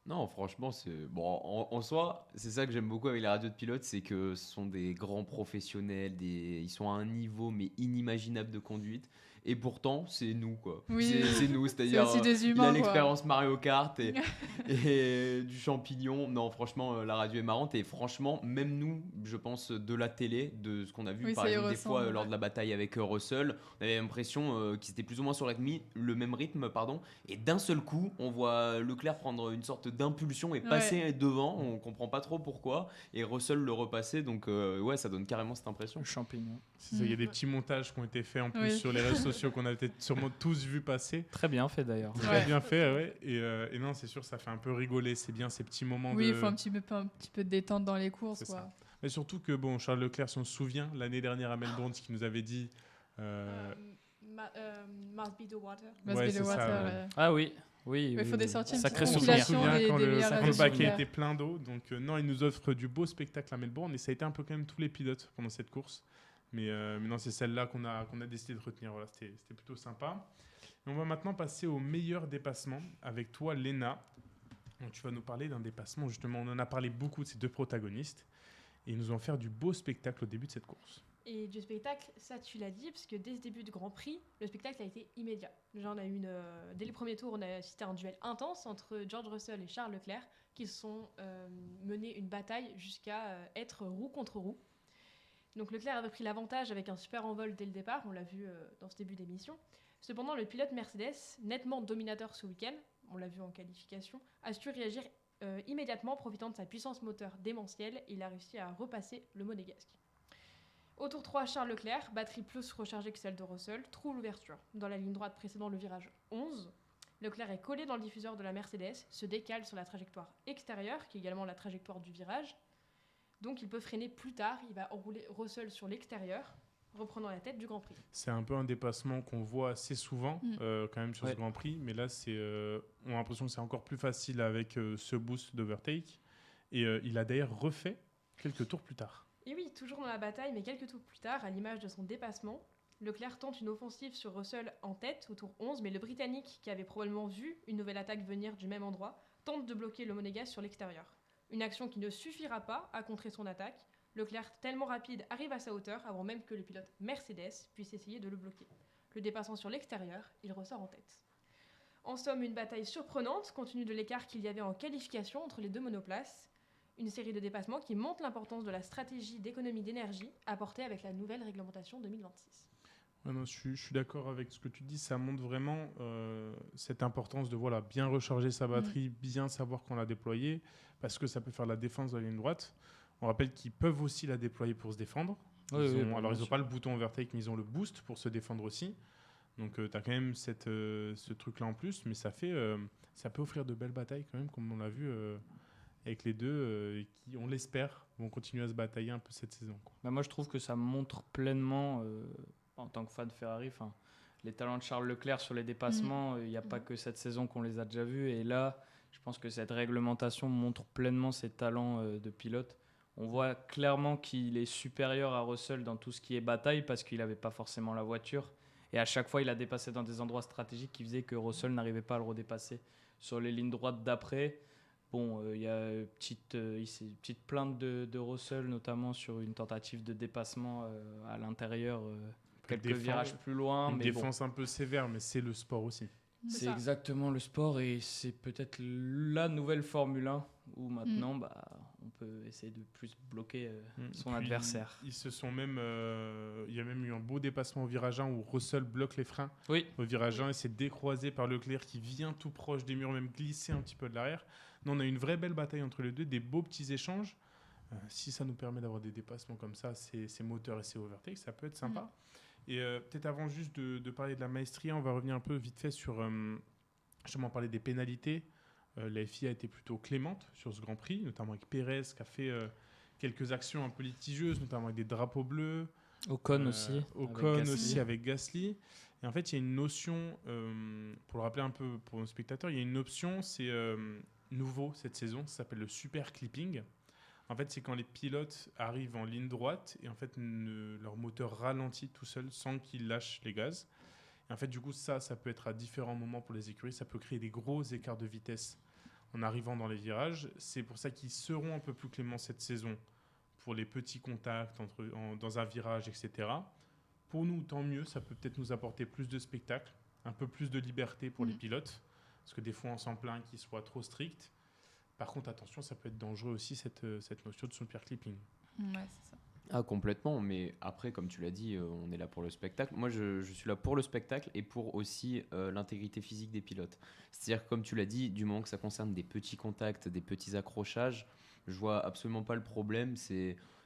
Non, franchement, c'est bon. En soi, c'est ça que j'aime beaucoup avec les radios de pilotes, c'est que ce sont des grands professionnels, ils sont à un niveau mais inimaginable de conduite. Et pourtant, c'est nous, quoi. Oui. C'est nous, c'est-à-dire c'est aussi des humains, il a l'expérience Mario Kart et du champignon. Non, franchement, la radio est marrante. Et franchement, même nous, je pense, de la télé, de ce qu'on a vu, par exemple, des fois, lors de la bataille avec Russell, on avait l'impression qu'ils étaient plus ou moins sur le même rythme. Et d'un seul coup, on voit Leclerc prendre une sorte d'impulsion et passer devant. On comprend pas trop pourquoi. Et Russell le repasser. Donc, ça donne carrément cette impression. Le champignon. C'est ça, il y a des petits montages qui ont été faits en plus sur les réseaux sociaux qu'on a peut-être sûrement tous vu passer. Très bien fait d'ailleurs. Très bien fait, ouais. Et non, c'est sûr, ça fait un peu rigoler. C'est bien ces petits moments il faut un petit peu de détente dans les courses. C'est ça. Mais surtout que, Charles Leclerc, si on se souvient, l'année dernière à Melbourne, ce qu'il nous avait dit... Must be the water. Ah oui. Il faut des sorties, sacré souvenir quand le baquet était plein d'eau. Donc non, il nous offre du beau spectacle à Melbourne et ça a été un peu quand même tous les pilotes pendant cette course. Mais non, c'est celle-là qu'on a décidé de retenir. Voilà, c'était plutôt sympa. Et on va maintenant passer au meilleur dépassement avec toi, Léna. Donc, tu vas nous parler d'un dépassement. Justement, on en a parlé beaucoup de ces deux protagonistes et ils nous ont offert du beau spectacle au début de cette course. Et du spectacle, ça tu l'as dit, parce que dès ce début de Grand Prix, le spectacle a été immédiat. Déjà, on a eu dès le premier tour, on a assisté à un duel intense entre George Russell et Charles Leclerc, qui se sont menés une bataille jusqu'à être roue contre roue. Donc Leclerc avait pris l'avantage avec un super envol dès le départ, on l'a vu dans ce début d'émission. Cependant, le pilote Mercedes, nettement dominateur ce week-end, on l'a vu en qualification, a su réagir immédiatement, profitant de sa puissance moteur démentielle. Il a réussi à repasser le monégasque. Au tour 3, Charles Leclerc, batterie plus rechargée que celle de Russell, trouve l'ouverture. Dans la ligne droite précédant le virage 11, Leclerc est collé dans le diffuseur de la Mercedes, se décale sur la trajectoire extérieure, qui est également la trajectoire du virage. Donc il peut freiner plus tard, il va enrouler Russell sur l'extérieur, reprenant la tête du Grand Prix. C'est un peu un dépassement qu'on voit assez souvent quand même sur ce Grand Prix, mais là on a l'impression que c'est encore plus facile avec ce boost d'overtake. Et il a d'ailleurs refait quelques tours plus tard. Et oui, toujours dans la bataille, mais quelques tours plus tard, à l'image de son dépassement, Leclerc tente une offensive sur Russell en tête au tour 11, mais le Britannique, qui avait probablement vu une nouvelle attaque venir du même endroit, tente de bloquer le monégasque sur l'extérieur. Une action qui ne suffira pas à contrer son attaque. Leclerc, tellement rapide, arrive à sa hauteur avant même que le pilote Mercedes puisse essayer de le bloquer. Le dépassant sur l'extérieur, il ressort en tête. En somme, une bataille surprenante compte tenu de l'écart qu'il y avait en qualification entre les deux monoplaces. Une série de dépassements qui montre l'importance de la stratégie d'économie d'énergie apportée avec la nouvelle réglementation 2026. Ouais, non, je suis d'accord avec ce que tu dis. Ça montre vraiment cette importance de bien recharger sa batterie, bien savoir quand la déployer, parce que ça peut faire la défense de la ligne droite. On rappelle qu'ils peuvent aussi la déployer pour se défendre. Ils n'ont pas le bouton overtake, mais ils ont le boost pour se défendre aussi. Donc tu as quand même ce truc-là en plus, mais ça peut offrir de belles batailles quand même, comme on l'a vu avec les deux, qui, on l'espère, vont continuer à se batailler un peu cette saison, quoi. Bah, moi, je trouve que ça montre pleinement, en tant que fan Ferrari, les talents de Charles Leclerc sur les dépassements. Il n'y a pas que cette saison qu'on les a déjà vus. Et là, je pense que cette réglementation montre pleinement ses talents de pilote. On voit clairement qu'il est supérieur à Russell dans tout ce qui est bataille parce qu'il n'avait pas forcément la voiture. Et à chaque fois, il a dépassé dans des endroits stratégiques qui faisaient que Russell n'arrivait pas à le redépasser. Sur les lignes droites d'après, il y a une petite plainte de Russell, notamment sur une tentative de dépassement à l'intérieur, quelques virages plus loin. Une défense un peu sévère, mais c'est le sport aussi. C'est exactement le sport et c'est peut-être la nouvelle Formule 1 où maintenant on peut essayer de plus bloquer son adversaire. Ils se sont même, il y a même eu un beau dépassement au virage 1 où Russell bloque les freins au virage 1 et s'est décroisé par Leclerc qui vient tout proche des murs, même glisser un petit peu de l'arrière. Non, on a une vraie belle bataille entre les deux, des beaux petits échanges. Si ça nous permet d'avoir des dépassements comme ça, ces moteurs et ces overtakes, ça peut être sympa. Et peut-être avant juste de parler de la Maestria, on va revenir un peu vite fait sur justement parler des pénalités. La FIA a été plutôt clémente sur ce Grand Prix, notamment avec Pérez qui a fait quelques actions un peu litigieuses, notamment avec des drapeaux bleus. Ocon aussi. Ocon aussi avec Gasly. Et en fait, il y a une notion, pour le rappeler un peu pour nos spectateurs, il y a une option, c'est nouveau cette saison, ça s'appelle le super clipping. En fait, c'est quand les pilotes arrivent en ligne droite et en fait, leur moteur ralentit tout seul sans qu'ils lâchent les gaz. Et en fait, du coup, ça peut être à différents moments pour les écuries. Ça peut créer des gros écarts de vitesse en arrivant dans les virages. C'est pour ça qu'ils seront un peu plus cléments cette saison pour les petits contacts dans un virage, etc. Pour nous, tant mieux. Ça peut peut-être nous apporter plus de spectacle, un peu plus de liberté pour les pilotes. Parce que des fois, on s'en plaint qu'ils soient trop stricts. Par contre, attention, ça peut être dangereux aussi, cette notion de super clipping. Ouais, c'est ça. Ah, complètement, mais après, comme tu l'as dit, on est là pour le spectacle. Moi, je suis là pour le spectacle et pour aussi l'intégrité physique des pilotes. C'est-à-dire, comme tu l'as dit, du moment que ça concerne des petits contacts, des petits accrochages, je vois absolument pas le problème.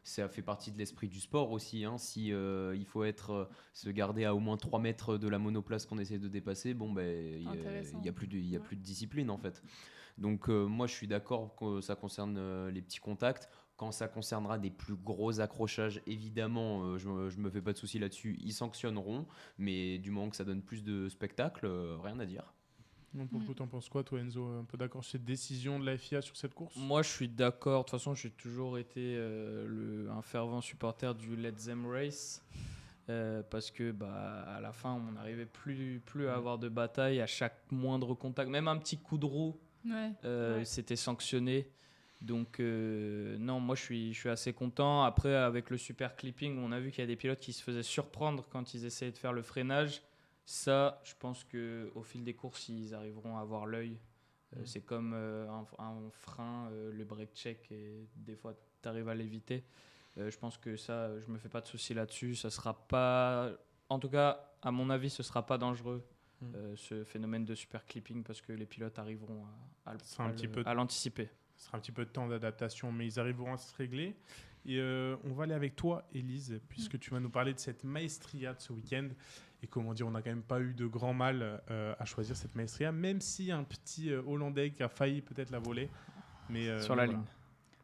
Ça fait partie de l'esprit du sport aussi. Si il faut se garder à au moins 3 mètres de la monoplace qu'on essaie de dépasser, il n'y a plus de discipline en fait. Donc moi je suis d'accord que ça concerne les petits contacts. Quand ça concernera des plus gros accrochages, évidemment, je me fais pas de soucis là-dessus, ils sanctionneront. Mais du moment que ça donne plus de spectacle, rien à dire. Non, pour le coup, t'en penses quoi, toi, Enzo? Un peu d'accord sur cette décision de la FIA sur cette course? Moi, je suis d'accord. De toute façon, j'ai toujours été un fervent supporter du Let Them Race. Parce que à la fin, on n'arrivait plus à avoir de bataille. À chaque moindre contact, même un petit coup de roue, c'était sanctionné. Donc non, moi je suis assez content. Après, avec le super clipping, on a vu qu'il y a des pilotes qui se faisaient surprendre quand ils essayaient de faire le freinage. Ça, je pense qu'au fil des courses, ils arriveront à avoir l'œil. C'est comme un frein, le break check, et des fois tu arrives à l'éviter. Je pense que ça, je me fais pas de soucis là-dessus. Ça sera pas, en tout cas, à mon avis, ce sera pas dangereux. Ce phénomène de super clipping, parce que les pilotes arriveront à l'anticiper. Ce sera un petit peu de temps d'adaptation, mais ils arriveront à se régler. Et on va aller avec toi, Élise, puisque tu vas nous parler de cette Maestria de ce week-end. Et comment dire, on n'a quand même pas eu de grand mal à choisir cette Maestria, même si un petit Hollandais qui a failli peut-être la voler. Mais, sur la ligne.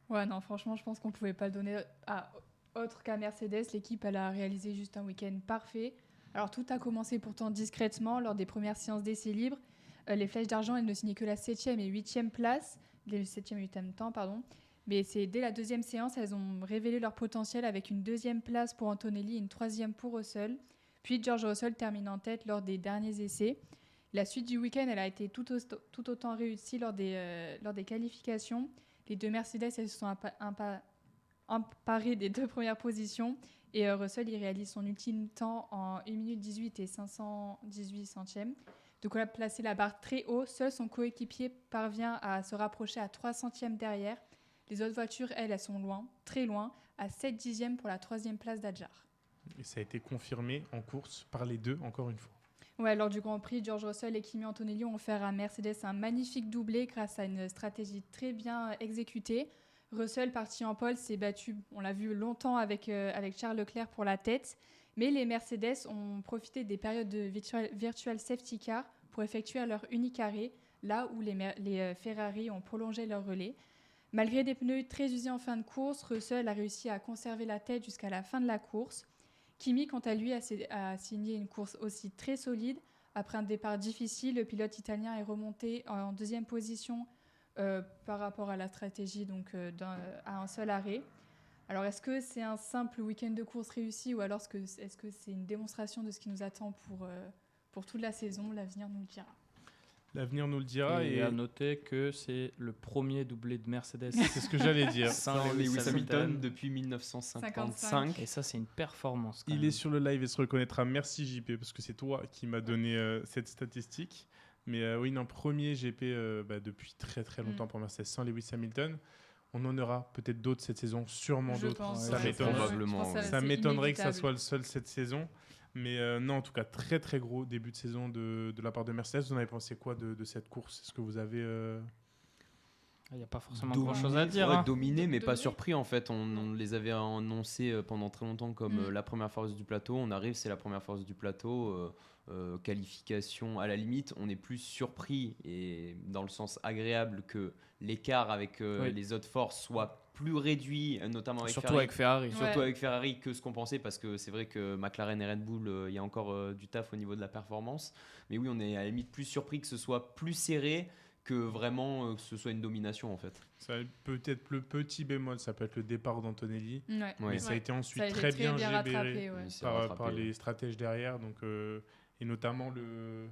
Ouais, non, franchement, je pense qu'on ne pouvait pas le donner à autre qu'à Mercedes. L'équipe, elle a réalisé juste un week-end parfait. Alors, tout a commencé pourtant discrètement lors des premières séances d'essais libres. Les flèches d'argent, elles ne signaient que la 7e et 8e place. Le 7e et 8e temps, pardon. Mais c'est dès la deuxième séance, elles ont révélé leur potentiel avec une 2e place pour Antonelli et une 3e pour Russell. Puis George Russell termine en tête lors des derniers essais. La suite du week-end, elle a été tout autant réussie lors des qualifications. Les deux Mercedes, elles se sont emparé des 2 premières positions. Et Russell, il réalise son ultime temps en 1 minute 18 et 518 centièmes. Donc on a placé la barre très haut. Seul son coéquipier parvient à se rapprocher à 3 centièmes derrière. Les autres voitures, elles sont loin, très loin, à 7 dixièmes pour la 3e place d'Adjar. Et ça a été confirmé en course par les deux, encore une fois. Ouais, lors du Grand Prix, George Russell et Kimi Antonelli ont offert à Mercedes un magnifique doublé grâce à une stratégie très bien exécutée. Russell, parti en pole, s'est battu, on l'a vu longtemps avec Charles Leclerc pour la tête, mais les Mercedes ont profité des périodes de virtual safety car pour effectuer leur unique arrêt, là où les Ferrari ont prolongé leur relais. Malgré des pneus très usés en fin de course, Russell a réussi à conserver la tête jusqu'à la fin de la course. Kimi, quant à lui, a signé une course aussi très solide. Après un départ difficile, le pilote italien est remonté en 2e position par rapport à la stratégie à un seul arrêt. Alors, est-ce que c'est un simple week-end de course réussi ou alors est-ce que c'est une démonstration de ce qui nous attend pour toute la saison? L'avenir nous le dira. L'avenir nous le dira. Et à noter que c'est le premier doublé de Mercedes. C'est ce que j'allais dire. Sans Lewis Hamilton depuis 1955. Et ça, c'est une performance. Quand Il même. est sur le live et se reconnaîtra. Merci JP, parce que c'est toi qui m'as donné cette statistique. Mais oui, non, premier GP depuis très très longtemps pour Mercedes, sans Lewis Hamilton. On en aura peut-être d'autres cette saison, sûrement Je d'autres. pense, Ça ouais. m'étonnerait. Probablement, Je pense Ça c'est m'étonnerait que ça inévitable. soit le seul cette saison. Mais non, en tout cas, très très gros début de saison de la part de Mercedes. Vous en avez pensé quoi de cette course? Est-ce que vous avez... Il n'y a pas forcément Dominé, grand-chose à dire. ouais, hein. dominé, mais pas Dominé. surpris en fait. On les avait annoncés pendant très longtemps comme la première force du plateau. On arrive, c'est la première force du plateau. Qualification à la limite, on est plus surpris et dans le sens agréable que l'écart avec Oui. les autres forces soit plus réduit, notamment avec Surtout Ferrari. avec Ferrari. Ouais. Surtout avec Ferrari que ce qu'on pensait, parce que c'est vrai que McLaren et Red Bull, il y a encore du taf au niveau de la performance. Mais oui, on est à la limite plus surpris que ce soit plus serré que vraiment que ce soit une domination en fait. Ça peut être le petit bémol, ça peut être le départ d'Antonelli. Ouais. Ouais. Mais ça a été ensuite Ça a été très bien géré rattrapé. Ouais. Il s'est par rattrapé. les stratèges derrière. Donc, et notamment le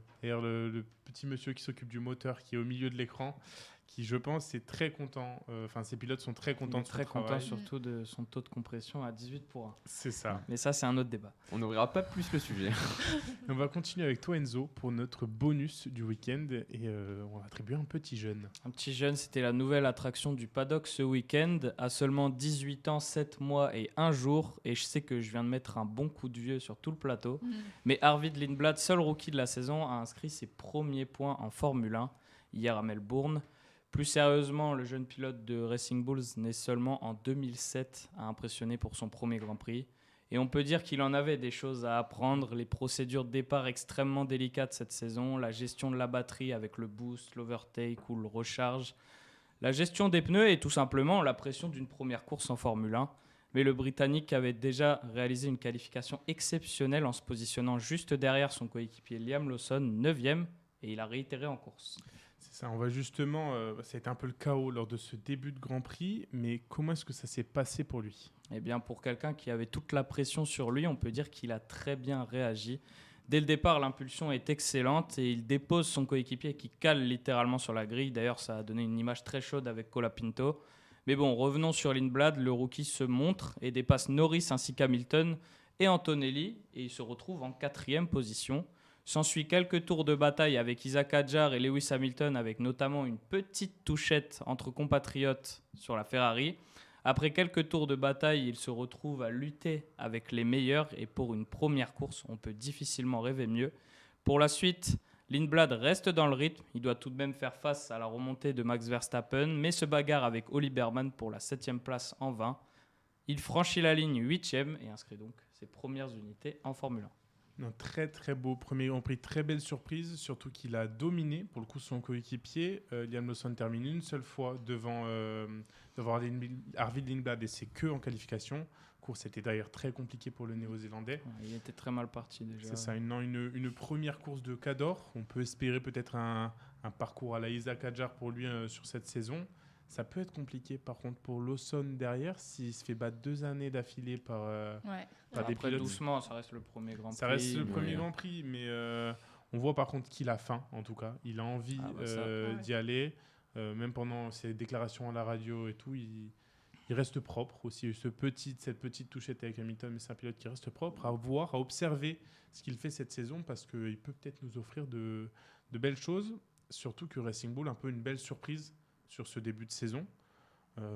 petit monsieur qui s'occupe du moteur qui est au milieu de l'écran, qui je pense est très content. Enfin, ces pilotes sont très contents Il est de son très content travail. surtout de son taux de compression à 18 pour 1. C'est ça. Mais ça, c'est un autre débat. On n'ouvrira pas plus le sujet. Et on va continuer avec toi Enzo pour notre bonus du week-end et on va attribuer un petit jeune. Un petit jeune, c'était la nouvelle attraction du paddock ce week-end, à seulement 18 ans, 7 mois et 1 jour. Et je sais que je viens de mettre un bon coup de vieux sur tout le plateau. Mais Arvid Lindblad, seul rookie de la saison, a inscrit ses premiers points en Formule 1 hier à Melbourne. Plus sérieusement, le jeune pilote de Racing Bulls, né seulement en 2007, a impressionné pour son premier Grand Prix. Et on peut dire qu'il en avait des choses à apprendre, les procédures de départ extrêmement délicates cette saison, la gestion de la batterie avec le boost, l'overtake ou le recharge, la gestion des pneus et tout simplement la pression d'une première course en Formule 1. Mais le Britannique avait déjà réalisé une qualification exceptionnelle en se positionnant juste derrière son coéquipier Liam Lawson, 9e, et il a réitéré en course. C'est ça, on va justement, ça a été un peu le chaos lors de ce début de Grand Prix, mais comment est-ce que ça s'est passé pour lui? Eh bien, pour quelqu'un qui avait toute la pression sur lui, on peut dire qu'il a très bien réagi. Dès le départ, l'impulsion est excellente et il dépose son coéquipier qui cale littéralement sur la grille. D'ailleurs, ça a donné une image très chaude avec Colapinto. Mais bon, revenons sur Lindblad. Le rookie se montre et dépasse Norris ainsi qu'Hamilton et Antonelli et il se retrouve en 4e position. S'ensuit quelques tours de bataille avec Isaac Hadjar et Lewis Hamilton, avec notamment une petite touchette entre compatriotes sur la Ferrari. Après quelques tours de bataille, il se retrouve à lutter avec les meilleurs et pour une première course, on peut difficilement rêver mieux. Pour la suite, Lindblad reste dans le rythme. Il doit tout de même faire face à la remontée de Max Verstappen, mais se bagarre avec Oli Berman pour la 7e place en 20. Il franchit la ligne 8e et inscrit donc ses premières unités en Formule 1. Un très très beau premier Grand Prix, très belle surprise, surtout qu'il a dominé pour le coup son coéquipier. Liam Lawson termine une seule fois devant Arvid Lindblad et c'est que en qualification. Course était d'ailleurs très compliquée pour le Néo-Zélandais. Ouais, il était très mal parti déjà. C'est ça, une première course de Cador. On peut espérer peut-être un parcours à la Isaac Hadjar pour lui sur cette saison. Ça peut être compliqué par contre pour Lawson derrière s'il se fait battre 2 années d'affilée par des Après, pilotes. doucement, ça reste le premier Grand Prix. Ça reste le mais- premier Grand Prix, mais on voit par contre qu'il a faim en tout cas. Il a envie Ah bah ça, d'y aller. Même pendant ses déclarations à la radio et tout, Il reste propre aussi, cette petite touchette avec Hamilton, mais c'est un pilote qui reste propre, à voir, à observer ce qu'il fait cette saison, parce qu'il peut peut-être nous offrir de belles choses, surtout que Racing Bull, un peu une belle surprise sur ce début de saison.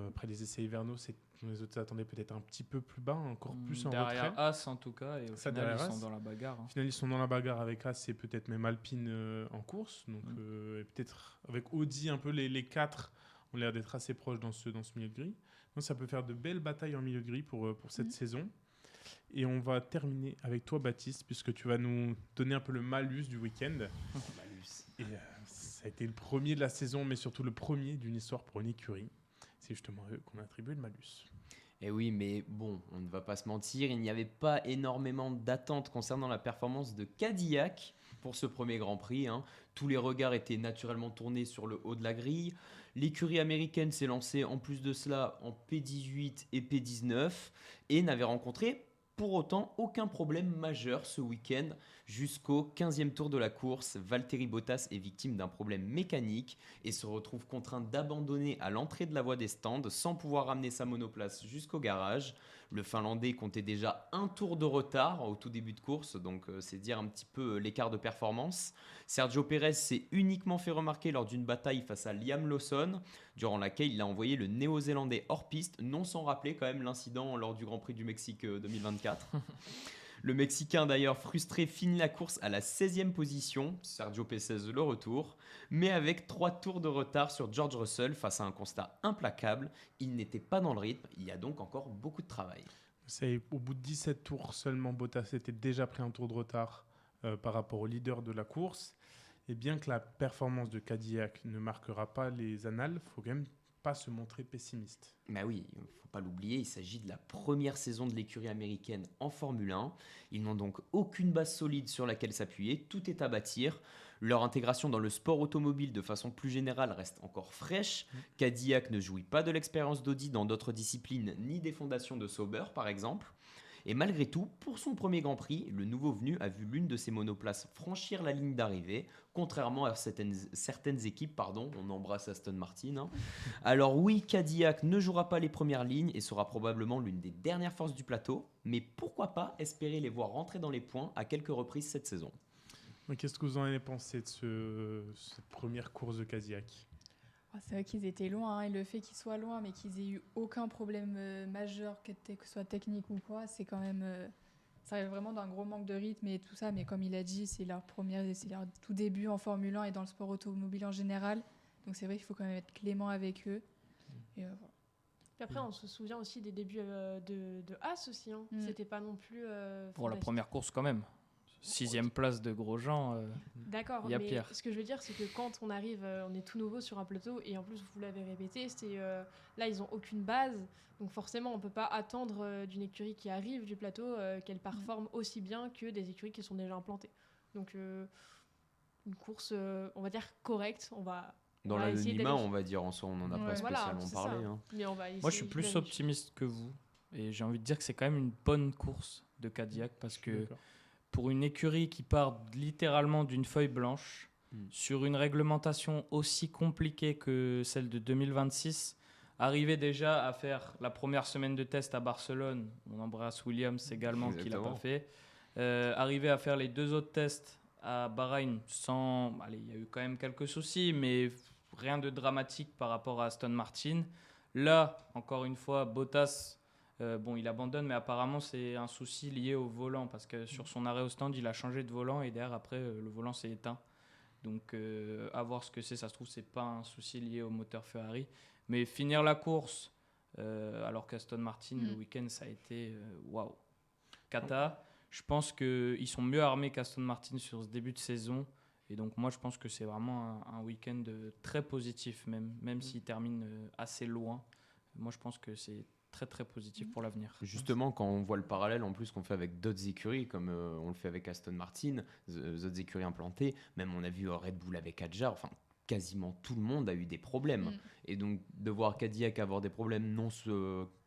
Après les essais hivernaux, les autres s'attendaient peut-être un petit peu plus bas, encore plus en derrière retrait. As en tout cas, et au Ça, final ils derrière sont As. dans la bagarre. Au final, ils sont dans la bagarre avec As et peut-être même Alpine en course. Donc, et peut-être avec Audi, un peu les quatre ont l'air d'être assez proches dans ce milieu de grille. Donc, ça peut faire de belles batailles en milieu de grille pour cette saison. Et on va terminer avec toi, Baptiste, puisque tu vas nous donner un peu le malus du week-end. Et ça a été le premier de la saison, mais surtout le premier d'une histoire pour une écurie. C'est justement eux qu'on a attribué le malus. Et oui, mais bon, on ne va pas se mentir, il n'y avait pas énormément d'attentes concernant la performance de Cadillac pour ce premier Grand Prix. Tous les regards étaient naturellement tournés sur le haut de la grille. L'écurie américaine s'est lancée en plus de cela en P18 et P19 et n'avait rencontré pour autant aucun problème majeur ce week-end jusqu'au 15e tour de la course. Valtteri Bottas est victime d'un problème mécanique et se retrouve contraint d'abandonner à l'entrée de la voie des stands sans pouvoir ramener sa monoplace jusqu'au garage. Le Finlandais comptait déjà un tour de retard au tout début de course, donc c'est dire un petit peu l'écart de performance. Sergio Pérez s'est uniquement fait remarquer lors d'une bataille face à Liam Lawson, durant laquelle il a envoyé le Néo-Zélandais hors piste, non sans rappeler quand même l'incident lors du Grand Prix du Mexique 2024. Le Mexicain d'ailleurs frustré finit la course à la 16e position, Sergio Pérez le retour, mais avec 3 tours de retard sur George Russell face à un constat implacable, il n'était pas dans le rythme, il y a donc encore beaucoup de travail. Au bout de 17 tours seulement, Bottas était déjà pris un tour de retard par rapport au leader de la course. Et bien que la performance de Cadillac ne marquera pas les annales, il ne faut quand même pas se montrer pessimiste. Mais oui, il ne faut pas l'oublier, il s'agit de la première saison de l'écurie américaine en Formule 1. Ils n'ont donc aucune base solide sur laquelle s'appuyer, tout est à bâtir. Leur intégration dans le sport automobile de façon plus générale reste encore fraîche. Cadillac ne jouit pas de l'expérience d'Audi dans d'autres disciplines ni des fondations de Sauber par exemple. Et malgré tout, pour son premier Grand Prix, le nouveau venu a vu l'une de ses monoplaces franchir la ligne d'arrivée, contrairement à certaines équipes, on embrasse Aston Martin. Alors oui, Cadillac ne jouera pas les premières lignes et sera probablement l'une des dernières forces du plateau, mais pourquoi pas espérer les voir rentrer dans les points à quelques reprises cette saison. Qu'est-ce que vous en avez pensé de cette première course de Cadillac ? C'est vrai qu'ils étaient loin, et le fait qu'ils soient loin, mais qu'ils aient eu aucun problème majeur, que ce soit technique ou quoi, c'est quand même... ça arrive vraiment d'un gros manque de rythme et tout ça, mais comme il a dit, c'est leur tout début en Formule 1 et dans le sport automobile en général. Donc c'est vrai qu'il faut quand même être clément avec eux. Et voilà. Puis après, on se souvient aussi des débuts de As aussi. C'était pas non plus... Pour la première course quand même. 6e place de Grosjean. D'accord, y a mais pire. Ce que je veux dire, c'est que quand on arrive, on est tout nouveau sur un plateau, et en plus, vous l'avez répété, là, ils n'ont aucune base, donc forcément, on ne peut pas attendre d'une écurie qui arrive du plateau qu'elle performe aussi bien que des écuries qui sont déjà implantées. Donc, une course, on va dire, correcte, Dans l'anonymat, on va dire, en soi, on n'en a pas spécialement parlé. Mais on va essayer. Moi, je suis plus optimiste que vous, et j'ai envie de dire que c'est quand même une bonne course de Cadillac, parce que pour une écurie qui part littéralement d'une feuille blanche, sur une réglementation aussi compliquée que celle de 2026, arriver déjà à faire la première semaine de test à Barcelone, on embrasse Williams également qui ne l'a pas fait, arriver à faire les 2 autres tests à Bahreïn il y a eu quand même quelques soucis, mais rien de dramatique par rapport à Aston Martin. Là, encore une fois, Bottas... il abandonne, mais apparemment c'est un souci lié au volant, parce que sur son arrêt au stand, il a changé de volant et derrière, après, le volant s'est éteint. Donc, à voir ce que c'est. Ça se trouve, c'est pas un souci lié au moteur Ferrari. Mais finir la course, alors qu'Aston Martin, le week-end, ça a été waouh. Kata, je pense qu'ils sont mieux armés qu'Aston Martin sur ce début de saison. Et donc, moi, je pense que c'est vraiment un week-end très positif, même s'il termine assez loin. Moi, je pense que c'est très très positif pour l'avenir. Justement, quand on voit le parallèle en plus qu'on fait avec d'autres écuries, comme on le fait avec Aston Martin, d'autres écuries implantées, même on a vu Red Bull avec Adjar, enfin quasiment tout le monde a eu des problèmes. Et donc de voir Cadillac avoir des problèmes,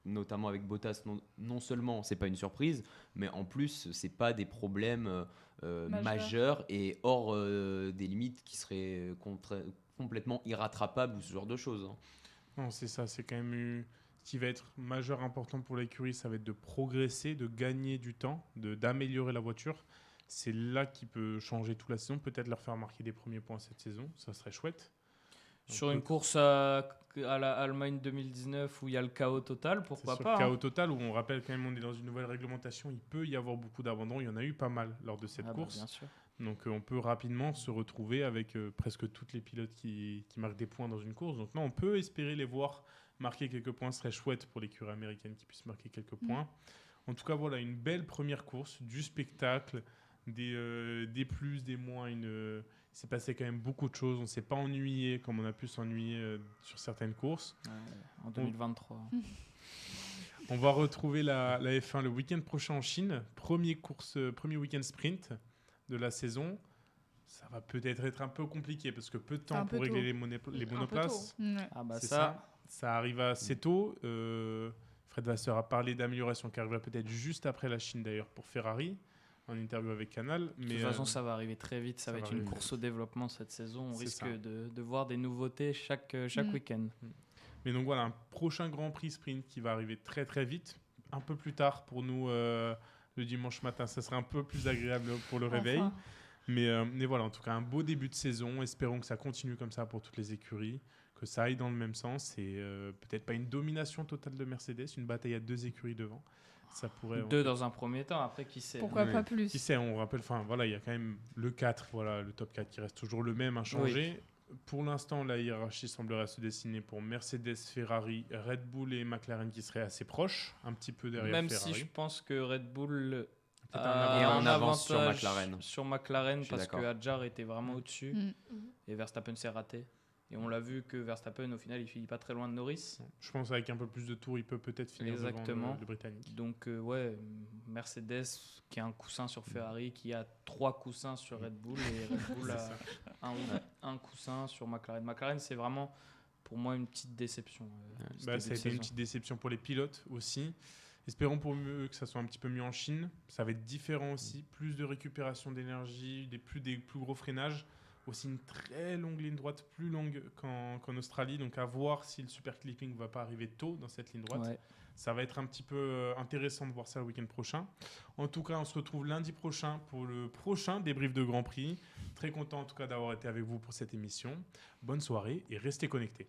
notamment avec Bottas, non seulement c'est pas une surprise, mais en plus c'est pas des problèmes majeurs et hors des limites qui seraient complètement irrattrapables ou ce genre de choses. Non, c'est ça, c'est quand même Ce qui va être majeur, important pour l'écurie, ça va être de progresser, de gagner du temps, d'améliorer la voiture. C'est là qui peut changer toute la saison, peut-être leur faire marquer des premiers points cette saison, ça serait chouette. Sur une course à la Allemagne 2019 où il y a le chaos total, pourquoi C'est pas. sur le chaos total, où on rappelle quand même on est dans une nouvelle réglementation, il peut y avoir beaucoup d'abandons, il y en a eu pas mal lors de cette course. Bien sûr. Donc on peut rapidement se retrouver avec presque tous les pilotes qui marquent des points dans une course. Donc non, on peut espérer les voir marquer quelques points, ce serait chouette pour l'écurie américaine qui puisse marquer quelques points. En tout cas, voilà, une belle première course, du spectacle, des plus, des moins. Il s'est passé quand même beaucoup de choses. On ne s'est pas ennuyé comme on a pu s'ennuyer sur certaines courses. Ouais, en 2023. On va retrouver la F1 le week-end prochain en Chine. Premier week-end sprint de la saison. Ça va peut-être être un peu compliqué parce que peu de temps pour régler les monoplaces. Ouais. Ça arrive assez tôt. Fred Vasseur a parlé d'amélioration qui arrivera peut-être juste après la Chine d'ailleurs pour Ferrari, en interview avec Canal. De toute façon, ça va arriver très vite. Ça va être une course au développement cette saison. On risque de voir des nouveautés chaque week-end. Mais donc voilà, un prochain Grand Prix sprint qui va arriver très très vite. Un peu plus tard pour nous le dimanche matin. Ça serait un peu plus agréable pour le réveil. Mais voilà, en tout cas, un beau début de saison. Espérons que ça continue comme ça pour toutes les écuries, que ça aille dans le même sens et peut-être pas une domination totale de Mercedes, une bataille à 2 écuries devant. Ça pourrait. 2 dans un premier temps, après qui sait. Pourquoi pas plus. Qui sait, on rappelle, voilà, il y a quand même le 4, voilà, le top 4 qui reste toujours le même, inchangé. Oui. Pour l'instant, la hiérarchie semblerait se dessiner pour Mercedes, Ferrari, Red Bull et McLaren qui seraient assez proches, un petit peu derrière même Ferrari. Même si je pense que Red Bull a un avance sur McLaren. Sur McLaren parce que Hadjar était vraiment au-dessus et Verstappen s'est raté. Et on l'a vu que Verstappen, au final, il finit pas très loin de Norris. Je pense qu'avec un peu plus de tours, il peut peut-être finir devant le Britannique. Donc, ouais, Mercedes qui a un coussin sur Ferrari, qui a 3 coussins sur Red Bull, et Red Bull a un coussin sur McLaren. McLaren, c'est vraiment, pour moi, une petite déception. Ça a été une petite déception pour les pilotes aussi. Espérons pour mieux que ça soit un petit peu mieux en Chine. Ça va être différent aussi. Plus de récupération d'énergie, des plus gros freinages. Aussi une très longue ligne droite, plus longue qu'en Australie. Donc à voir si le super clipping ne va pas arriver tôt dans cette ligne droite. Ouais. Ça va être un petit peu intéressant de voir ça le week-end prochain. En tout cas, on se retrouve lundi prochain pour le prochain débrief de Grand Prix. Très content en tout cas d'avoir été avec vous pour cette émission. Bonne soirée et restez connectés.